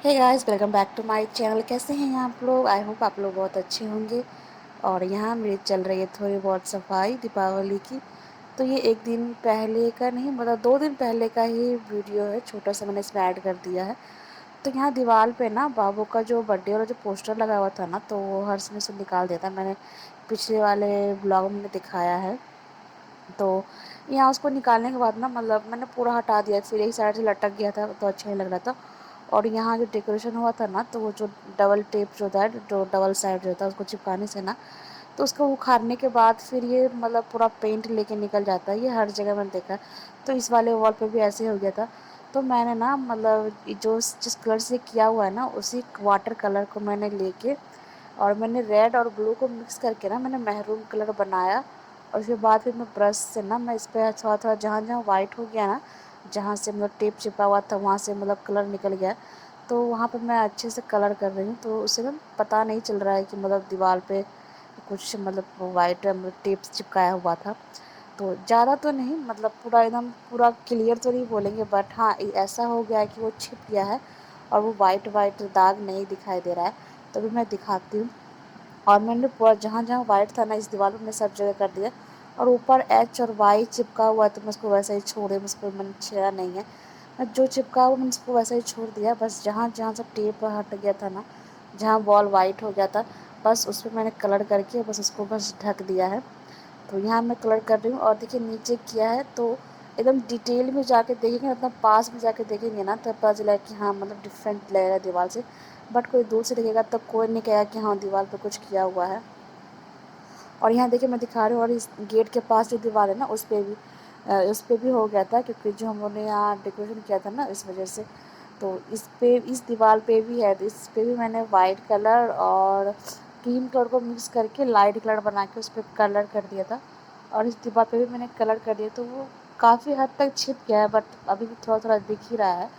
Hey guys, welcome back to my channel. कैसे हैं आप लोग? आई होप आप लोग बहुत अच्छे होंगे। और यहाँ मेरी चल रही है थोड़ी बहुत सफाई दीपावली की। तो ये एक दिन पहले का नहीं, मतलब 2 दिन पहले का ही वीडियो है। छोटा सा मैंने इसमें ऐड कर दिया है। तो यहाँ दीवार पे ना बाबू का जो बर्थडे वाला जो पोस्टर लगा हुआ था ना, तो वो हर समय से निकाल दिया था। मैंने पिछले वाले ब्लॉग में दिखाया है। तो यहाँ उसको निकालने के बाद ना, मतलब मैंने पूरा हटा दिया। फिर एक साइड से लटक गया था तो अच्छा नहीं लग रहा था। और यहाँ जो डेकोरेशन हुआ था ना, तो वो जो डबल टेप जो था, जो डबल साइड जो था, उसको चिपकाने से ना, तो उसको उखाड़ने के बाद फिर ये मतलब पूरा पेंट लेके निकल जाता है। ये हर जगह मैंने देखा है। तो इस वाले वॉल पे भी ऐसे हो गया था। तो मैंने ना, मतलब जो जिस कलर से किया हुआ है ना, उसी वाटर कलर को मैंने लेके और मैंने रेड और ब्लू को मिक्स करके ना, मैंने मैरून कलर बनाया। और उसके बाद फिर मैं ब्रश से ना, मैं इस पर थोड़ा थोड़ा जहाँ जहाँ वाइट हो गया ना, जहाँ से मतलब टेप चिपका हुआ था वहाँ से मतलब कलर निकल गया। तो वहाँ पे मैं अच्छे से कलर कर रही हूँ। तो उससे ना पता नहीं चल रहा है कि मतलब दीवार पे कुछ मतलब वाइट मतलब टेप चिपकाया हुआ था। तो ज़्यादा तो नहीं, मतलब पूरा एकदम पूरा क्लियर तो नहीं बोलेंगे, बट हाँ ऐसा हो गया है कि वो छिप गया है और वो वाइट वाइट दाग नहीं दिखाई दे रहा है। तो अभी मैं दिखाती हूँ। और मैंने पूरा जहाँ जहाँ वाइट था ना इस दीवार पर, मैं सब जगह कर दिया। और ऊपर एच और वाई चिपका हुआ है, तो मैं उसको वैसे ही छोड़े, मुझको मैंने छेड़ा नहीं है। मैं जो चिपका हुआ मैंने उसको वैसे ही छोड़ दिया। बस जहाँ जहाँ से टेप हट गया था ना, जहाँ वॉल वाइट हो गया था, बस उस पर मैंने कलर करके बस उसको बस ढक दिया है। तो यहाँ मैं कलर कर रही हूँ। और देखिए नीचे किया है तो एकदम डिटेल में जाके देखेंगे, मतलब पास में जाके देखेंगे ना, तो पता चला कि हाँ मतलब डिफरेंट लगेगा दीवार से। बट कोई दूर से देखेगा तो कोई नहीं कहेगा कि हाँ दीवार पे कुछ किया हुआ है। और यहाँ देखिए मैं दिखा रही हूँ। और इस गेट के पास जो दीवार है ना, उस पे भी हो गया था, क्योंकि जो हम लोगों ने यहाँ डेकोरेशन किया था ना, इस वजह से। तो इस दीवार पे भी है, तो इस पे भी मैंने वाइट कलर और क्रीम कलर को मिक्स करके लाइट कलर बना के उस पर कलर कर दिया था। और इस दीवार पे भी मैंने कलर कर दिया। तो वो काफ़ी हद तक छिप गया है, बट अभी भी थोड़ा थोड़ा दिख ही रहा है।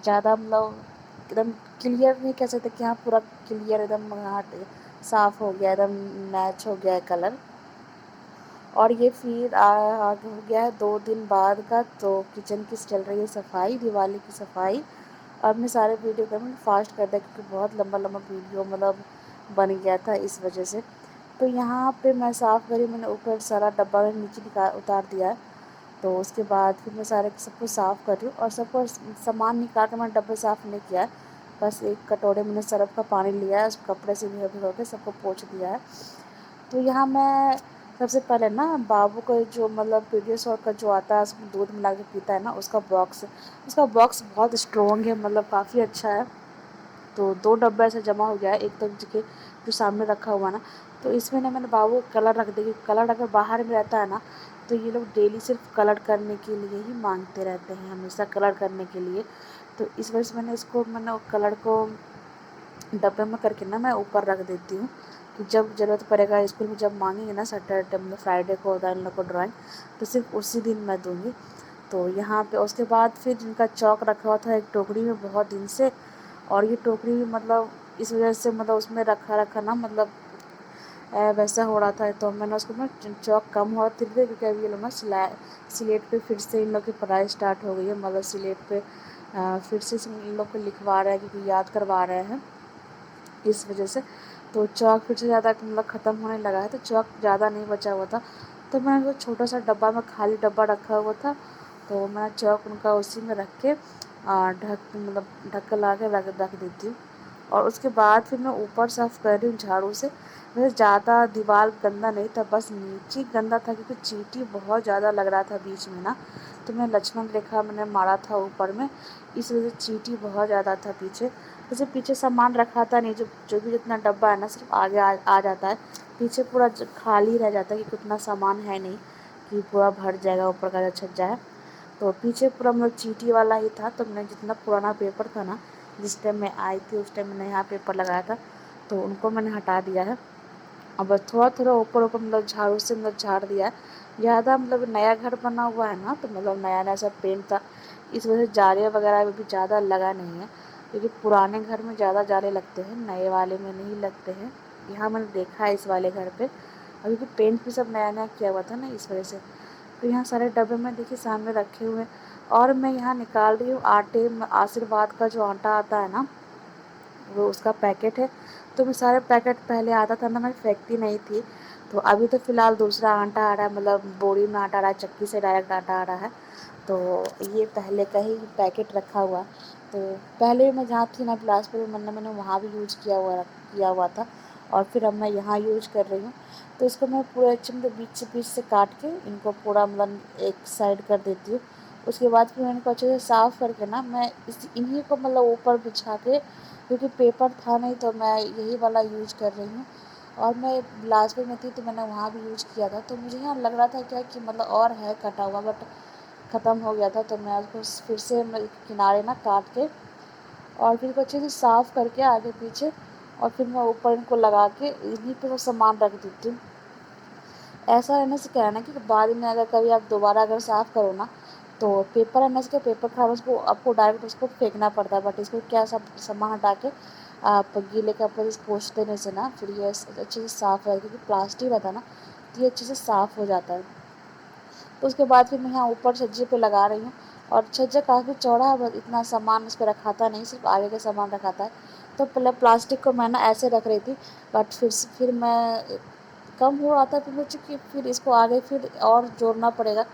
ज़्यादा मतलब एकदम क्लियर नहीं कह सकते कि हाँ पूरा क्लियर एकदम हाँ साफ़ हो गया, एकदम मैच हो गया है कलर। और ये फिर आगे हो गया है 2 दिन बाद का। तो किचन की चल रही है सफाई, दिवाली की सफाई। और मैं सारे वीडियो का मैंने फास्ट कर दिया, क्योंकि बहुत लंबा लंबा वीडियो मतलब बन गया था इस वजह से। तो यहाँ पे मैं साफ़ करी, मैंने ऊपर सारा डब्बा में नीचे निकाल उतार दिया है। तो उसके बाद फिर मैं सारे सबको साफ़ कर रही हूँ। और सबको सामान निकाल कर मैंने डब्बे साफ़ नहीं किया है। बस एक कटोरे मैंने सरफ का पानी लिया है, उस कपड़े से भिगो भिगो के सबको पोंछ दिया है। तो यहाँ मैं सबसे पहले ना बाबू को जो मतलब पीडियाश्योर का जो आता है, उसमें दूध मिला के पीता है ना, उसका बॉक्स बहुत स्ट्रॉन्ग है, मतलब काफ़ी अच्छा है। तो 2 डब्बा ऐसे जमा हो गया है, एक तो जगह जो सामने रखा हुआ ना। तो इसमें ना मैंने बाबू को कलर रख दिया। कलर अगर बाहर में रहता है ना, तो ये लोग डेली सिर्फ कलर करने के लिए ही मांगते रहते हैं, हमेशा कलर करने के लिए। तो इस वजह से मैंने वो कलर को डब्बे में करके ना मैं ऊपर रख देती हूँ, कि जब ज़रूरत पड़ेगा स्कूल में, जब मांगेंगे ना सैटरडे मतलब फ्राइडे को होता है इन लोग को ड्राइंग, तो सिर्फ उसी दिन मैं दूँगी। तो यहाँ पे उसके बाद फिर जिनका चौक रखा हुआ था एक टोकरी में बहुत दिन से। और ये टोकरी भी मतलब इस वजह से मतलब उसमें रखा रखा ना, मतलब वैसा हो रहा था। तो मैंने उसको ना चौक कम हुआ धीरे, क्योंकि अभी ये लोग ना स्लेट पे फिर से इन लोग की पढ़ाई स्टार्ट हो गई है, मतलब स्लेट पे फिर से इन लोग को लिखवा रहे हैं, क्योंकि याद करवा रहे हैं इस वजह से। तो चॉक फिर से ज़्यादा मतलब ख़त्म होने लगा है, तो चॉक ज़्यादा नहीं बचा हुआ था। तो मैंने वो छोटा सा डब्बा में खाली डब्बा रखा हुआ था, तो मैं चॉक उनका उसी में रख के ढक मतलब ढक्कन लगा के रख देती हूँ। और उसके बाद फिर मैं ऊपर साफ़ कर रही हूँ झाड़ू से। वैसे ज़्यादा दीवार गंदा नहीं था, बस नीचे गंदा था, क्योंकि चींटी बहुत ज़्यादा लग रहा था बीच में ना। तो मैं लक्ष्मण रेखा मैंने मारा था ऊपर में, इस वजह से चींटी बहुत ज़्यादा था पीछे। वैसे पीछे सामान रखा था नहीं, जो जो भी जितना डब्बा है ना, सिर्फ आगे आ जाता है। पीछे पूरा खाली रह जाता है, कि उतना सामान है नहीं कि पूरा भर जाएगा, ऊपर का छत जाए। तो पीछे पूरा मतलब चींटी वाला ही था। तो मैंने जितना पुराना पेपर था ना, जिस टाइम मैं आई थी उस टाइम मैंने यहाँ पेपर लगाया था, तो उनको मैंने हटा दिया है। और बस थोड़ा थोड़ा ऊपर ऊपर मतलब झाड़ू से मतलब झाड़ दिया है। ज़्यादा मतलब नया घर बना हुआ है ना, तो मतलब नया नया सब पेंट था, इस वजह से जाले वगैरह में भी ज़्यादा लगा नहीं है। क्योंकि पुराने घर में ज़्यादा जाले लगते हैं, नए वाले में नहीं लगते हैं। यहाँ मैंने देखा है इस वाले घर पे, अभी भी पेंट भी सब नया नया किया हुआ था ना, इस वजह से। तो यहाँ सारे डब्बे में देखिए सामने रखे हुए हैं। और मैं यहाँ निकाल रही हूँ आटे, आशीर्वाद का जो आटा आता है ना, वो उसका पैकेट है। तो मैं सारे पैकेट पहले आता था ना, मैं फेंकती नहीं थी। तो अभी तो फ़िलहाल दूसरा आटा आ रहा है, मतलब बोरी में आटा आ रहा है, चक्की से डायरेक्ट आटा आ रहा है। तो ये पहले का ही पैकेट रखा हुआ। तो पहले मैं जहाँ थी ना बिलासपुर में, मैंने वहाँ भी यूज़ किया हुआ था, और फिर अब मैं यहाँ यूज़ कर रही हूँ। तो इसको मैं पूरे अच्छे मतलब बीच से काट के इनको पूरा मतलब एक साइड कर देती हूँ। उसके बाद फिर मैं इनको अच्छे से साफ़ करके ना, मैं इन्हीं को मतलब ऊपर बिछा के, क्योंकि पेपर था नहीं तो मैं यही वाला यूज़ कर रही हूँ। और मैं बिलासपुर में थी तो मैंने वहाँ भी यूज़ किया था, तो मुझे यहाँ लग रहा था क्या कि मतलब और है कटा हुआ, बट ख़त्म हो गया था। तो मैं उसको फिर से मैं किनारे ना काट के, और फिर इसको अच्छे से साफ़ करके आगे पीछे, और फिर मैं ऊपर इनको लगा के इन्हीं पे वो सामान रख देती हूँ। ऐसा रहने से क्या है ना कि बाद में अगर कभी आप दोबारा अगर साफ़ करो ना, तो पेपर रहने से क्या, पेपर खराब उसको आपको डायरेक्ट उसको फेंकना पड़ता है। बट इसको क्या, सब सामान हटा के आप गीले कपड़े से पोंछ देने से ना, फिर ये अच्छे से साफ़ है, क्योंकि प्लास्टिक रहता है ना, तो ये अच्छे से साफ़ हो जाता है। तो उसके बाद फिर मैं यहाँ ऊपर छज्जे पे लगा रही हूँ, और छज्जा काफ़ी चौड़ा है, बट इतना सामान उस पर रखाता नहीं, सिर्फ आगे का सामान रखाता है। तो पहले प्लास्टिक को मैं ना ऐसे रख रही थी, बट फिर मैं कम हो रहा था, फिर मैं कि फिर इसको आगे फिर और जोड़ना पड़ेगा,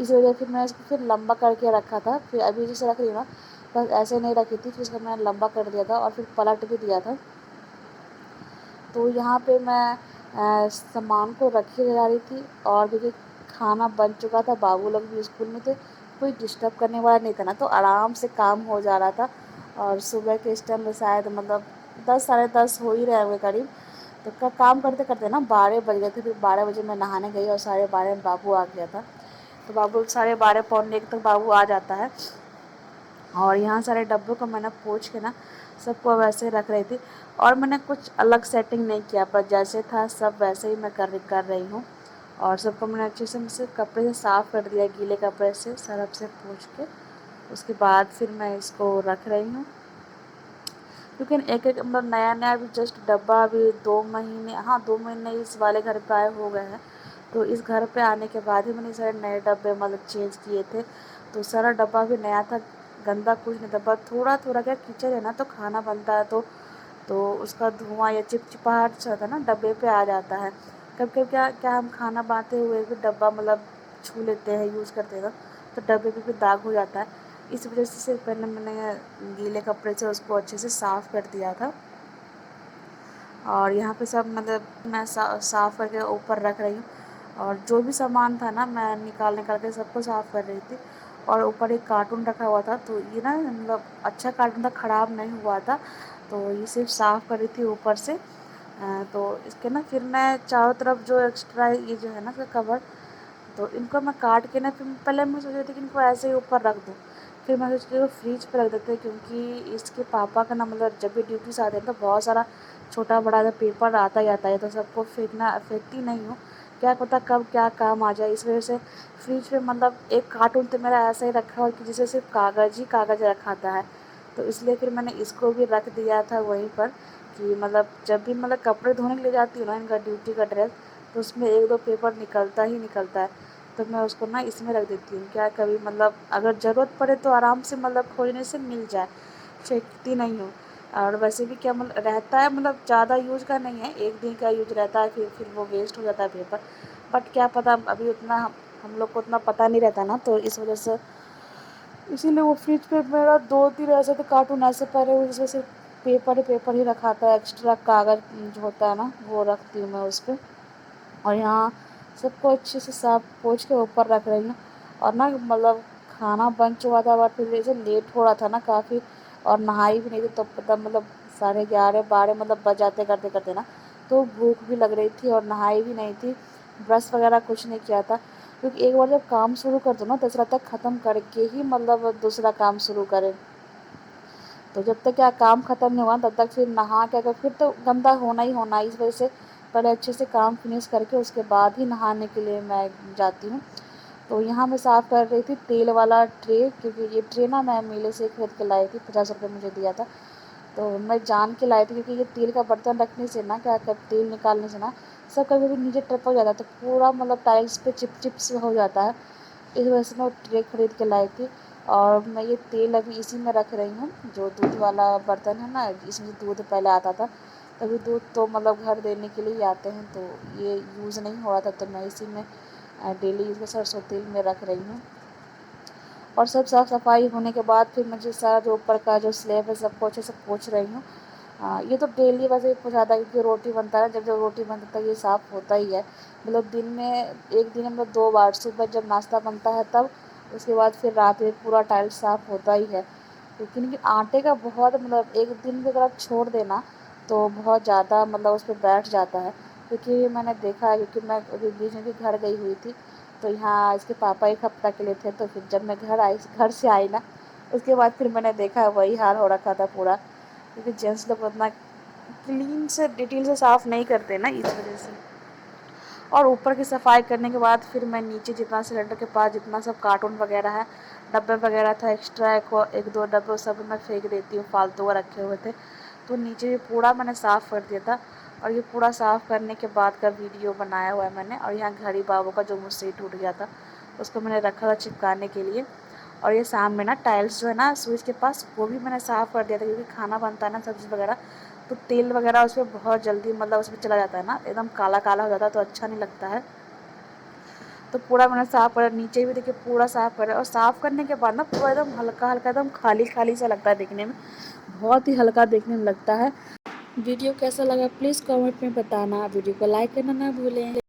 इस वजह फिर मैं इसको फिर लंबा करके रखा था। फिर अभी जैसे रख रही हूँ ना, बस ऐसे नहीं रखी थी, फिर इसको मैंने लंबा कर दिया था और फिर पलट भी दिया था। तो यहाँ पे मैं सामान को रखी जा रही थी, और क्योंकि खाना बन चुका था, बाबू लोग भी स्कूल में थे, कोई डिस्टर्ब करने वाला नहीं था ना, तो आराम से काम हो जा रहा था। और सुबह के इस टाइम में शायद मतलब 10 साढ़े 10 हो ही रहे होंगे करीब। तो काम करते करते ना 12 बज गए थे। फिर 12 बजे मैं नहाने गई, और 12:30 में बाबू आ गया था। तो बाबू 12:30 पौने 1 तक बाबू आ जाता है। और यहाँ सारे डब्बों को मैंने पोंछ के ना सबको वैसे रख रही थी, और मैंने कुछ अलग सेटिंग नहीं किया, पर जैसे था सब वैसे ही मैं कर रही हूँ। और सबको मैंने अच्छे से कपड़े से साफ़ कर दिया, गीले कपड़े से सरफ से पोंछ के। उसके बाद फिर मैं इसको रख रही हूँ, क्योंकि एक एक मतलब नया नया भी जस्ट डब्बा अभी 2 महीने, हाँ 2 महीने इस वाले घर पे आए हो गए हैं। तो इस घर पे आने के बाद ही मैंने सारे नए डब्बे मतलब चेंज किए थे। तो सारा डब्बा भी नया था, गंदा कुछ नहीं था, बस थोड़ा थोड़ा क्या, किचन है ना तो खाना बनता है, तो उसका धुआं या चिपचिपाहट सा था ना डब्बे पे आ जाता है। कभी कभी क्या क्या हम खाना बनाते हुए भी डब्बा मतलब छू लेते हैं, यूज़ करते हैं, तो डब्बे पे भी दाग हो जाता है। इस वजह से पहले मैंने गीले कपड़े से उसको अच्छे से साफ़ कर दिया था। और यहाँ पे सब मतलब मैं साफ़ करके ऊपर रख रही हूँ, और जो भी सामान था ना मैं निकाल निकाल के सबको साफ़ कर रही थी। और ऊपर एक कार्टून रखा हुआ था, तो ये ना मतलब अच्छा कार्टून था, ख़राब नहीं हुआ था। तो ये सिर्फ साफ़ कर रही थी ऊपर से। तो इसके ना फिर मैं चारों तरफ जो एक्स्ट्रा ये जो है ना इसका कवर, तो इनको मैं काट के ना, फिर पहले मैं सोच रही थी कि इनको ऐसे ही ऊपर रख दूँ। फिर मैं सोची इसको फ्रिज पे रख देते हैं, क्योंकि इसके पापा का ना मतलब जब भी ड्यूटी से आते हैं तो बहुत सारा छोटा बड़ा जो पेपर आता ही आता है, तो सबको फेंकती नहीं हूँ, क्या पता कब क्या काम आ जाए। इस वजह से फ्रिज पे मतलब एक कार्टून तो मेरा ऐसा ही रखा हुआ कि जिसे सिर्फ कागज़ ही कागज़ रखाता है। तो इसलिए फिर मैंने इसको भी रख दिया था वहीं पर, कि मतलब जब भी मतलब कपड़े धोने के लिए जाती हूँ ना, इनका ड्यूटी का ड्रेस, तो उसमें एक दो पेपर निकलता ही निकलता है। तो मैं उसको ना इसमें रख देती हूँ, क्या कभी मतलब अगर ज़रूरत पड़े तो आराम से मतलब खोजने से मिल जाए, फेंकती नहीं हूँ। और वैसे भी क्या मतलब रहता है, मतलब ज़्यादा यूज़ का नहीं है, एक दिन का यूज रहता है, फिर वो वेस्ट हो जाता है पेपर। बट क्या पता, अभी उतना हम लोग को उतना पता नहीं रहता ना, तो इस वजह से इसीलिए वो फ्रिज पे मेरा 2 दिन ऐसे तो कार्टून ऐसे पड़े हुए जिसमें सिर्फ पेपर ही रखा था, एक्स्ट्रा कागज़ जो होता है ना वो रखती हूँ मैं उस पर। और यहाँ सबको अच्छे से साफ पोंछ के ऊपर रख रही हूँ। और ना मतलब खाना बन चुका था, बट फिर जैसे लेट हो रहा था ना काफ़ी, और नहाई भी नहीं थी, तो पता मतलब 11:30 12 मतलब बज जाते करते करते ना, तो भूख भी लग रही थी, और नहाई भी नहीं थी, ब्रश वगैरह कुछ नहीं किया था। क्योंकि एक बार जब काम शुरू कर दो ना, दूसरा तक ख़त्म करके ही मतलब दूसरा काम शुरू करें। तो जब तक क्या काम ख़त्म नहीं हुआ तब तक फिर नहा के अगर फिर तो गंदा होना ही होना है, इस वजह से पहले अच्छे से काम फिनिश करके उसके बाद ही नहाने के लिए मैं जाती हूँ। तो यहाँ मैं साफ़ कर रही थी तेल वाला ट्रे, क्योंकि ये ट्रे ना मैं मेले से खरीद के लाई थी, 50 रुपये मुझे दिया था। तो मैं जान के लाई थी, क्योंकि ये तेल का बर्तन रखने से ना क्या कर, तेल निकालने से ना सब कभी कभी नीचे टपक जाता है, तो पूरा मतलब टाइल्स पे चिप चिप से हो जाता है। इस वजह से मैं वो ट्रे खरीद के लाई थी। और मैं ये तेल अभी इसी में रख रही हूँ, जो दूध वाला बर्तन है ना, इसमें दूध पहले आता था, तभी दूध तो मतलब घर देने के लिए ही आते हैं, तो ये यूज़ नहीं हो रहा था, तो मैं इसी में डेली इसको सरसों तेल में रख रही हूँ। और सब साफ़ सफाई होने के बाद फिर मुझे सारा जो ऊपर का जो स्लैब है सबको अच्छे से पोंछ रही हूँ। ये तो डेली वैसे ही पोंछाता है, क्योंकि रोटी बनता है, जब जब रोटी बनता है ये साफ़ होता ही है। मतलब दिन में एक दिन में 2 बार, सुबह जब नाश्ता बनता है तब, उसके बाद फिर रात में पूरा टाइल्स साफ़ होता ही है। लेकिन आटे का बहुत मतलब एक दिन भी अगर आप छोड़ देना तो बहुत ज़्यादा मतलब उस पर बैठ जाता है। क्योंकि मैंने देखा है, क्योंकि मैं अभी बीच में भी घर गई हुई थी, तो यहाँ इसके पापा 1 हफ्ता के लिए थे, तो फिर जब मैं घर से आई ना, उसके बाद फिर मैंने देखा वही हाल हो रखा था पूरा। क्योंकि जेंट्स लोग उतना क्लीन से डिटेल से साफ़ नहीं करते ना, इस वजह से। और ऊपर की सफाई करने के बाद फिर मैं नीचे जितना सिलेंडर के पास जितना सब कार्टून वगैरह है, डब्बे वगैरह था एक्स्ट्रा, एक दो डब्बे सब मैं फेंक देती हूँ, फालतू का रखे हुए थे, तो नीचे भी पूरा मैंने साफ़ कर दिया था। और ये पूरा साफ़ करने के बाद का वीडियो बनाया हुआ है मैंने। और यहाँ घड़ी बाबू का जो मुझसे टूट गया था, उसको मैंने रखा था चिपकाने के लिए। और ये सामने ना टाइल्स जो है ना स्विच के पास, वो भी मैंने साफ़ कर दिया था, क्योंकि खाना बनता है ना सब्ज़ी वगैरह, तो तेल वगैरह उसमें बहुत जल्दी मतलब उसमें चला जाता है ना, एकदम काला काला हो जाता है, तो अच्छा नहीं लगता है। तो पूरा मैंने साफ़ करा, नीचे भी देखिए पूरा साफ़ करा। और साफ़ करने के बाद ना पूरा एकदम हल्का हल्का, एकदम खाली खाली सा लगता है देखने में, बहुत ही हल्का देखने में लगता है। वीडियो कैसा लगा प्लीज़ कमेंट में बताना, वीडियो को लाइक करना ना भूलें।